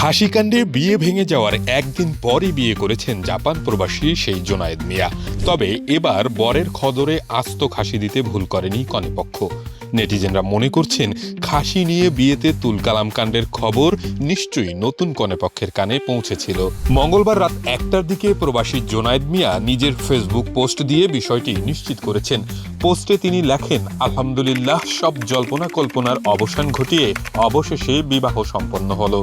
খাসিকাণ্ডে বিয়ে ভেঙে যাওয়ার একদিন পরই বিয়ে করেছেন জাপান প্রবাসী সেই জোনায়েদ মিয়া। তবে এবার বরের খদরে আস্ত খাসি দিতে ভুল করেনি কনেপক্ষ। নেটিজেনরা মনে করছেন খাসি নিয়ে বিয়েতে তুলকালাম কাণ্ডের খবর নিশ্চয়ই নতুন কনেপক্ষের কানে পৌঁছেছিল। মঙ্গলবার রাত 1টার দিকে প্রবাসী জোনায়েদ মিয়া নিজের ফেসবুক পোস্ট দিয়ে বিষয়টি নিশ্চিত করেছেন। পোস্টে তিনি লেখেন, আলহামদুলিল্লাহ, সব জল্পনা কল্পনার অবসান ঘটিয়ে অবশেষে বিবাহ সম্পন্ন হলো।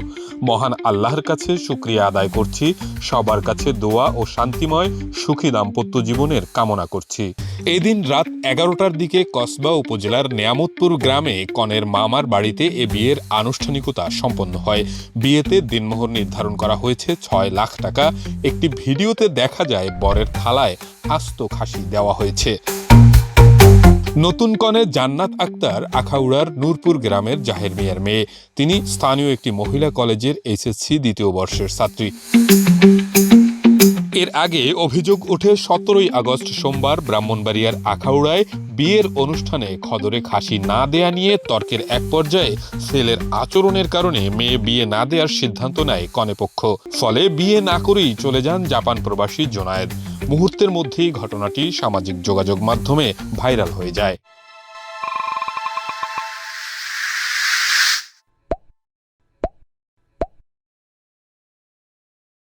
মহান আল্লাহর কাছে শুকরিয়া আদায় করছি, সবার কাছে দোয়া ও শান্তিময় সুখী দাম্পত্য জীবনের কামনা করছি। এদিন রাত 11টার দিকে কসবা উপজেলার নেয়ামতপুর গ্রামে কনের মামার বাড়িতে এ বিয়ের আনুষ্ঠানিকতা সম্পন্ন হয়। বিয়েতে দিনমোহর নির্ধারণ করা হয়েছে 6 লাখ টাকা। একটি ভিডিওতে দেখা যায় বরের থালায় আস্ত খাসি দেওয়া হয়েছে। নতুন কনে জান্নাত আক্তার আখাউড়ার নূরপুর গ্রামের জাহের মিয়ার মেয়ে। তিনি স্থানীয় একটি মহিলা কলেজের এইচএসসি দ্বিতীয় বর্ষের ছাত্রী। এর আগে অভিযোগ ওঠে 17ই আগস্ট সোমবার ব্রাহ্মণবাড়িয়ার আখাউড়ায় বিয়ের অনুষ্ঠানে খদরে খাসি না দেয়া নিয়ে তর্কের এক পর্যায়ে ছেলের আচরণের কারণে মেয়ে বিয়ে না দেওয়ার সিদ্ধান্ত নেয় কনেপক্ষ। ফলে বিয়ে না করেই চলে যান জাপান প্রবাসী জোনায়েদ। মুহূর্তের মধ্যেই ঘটনাটি সামাজিক যোগাযোগ মাধ্যমে ভাইরাল হয়ে যায়।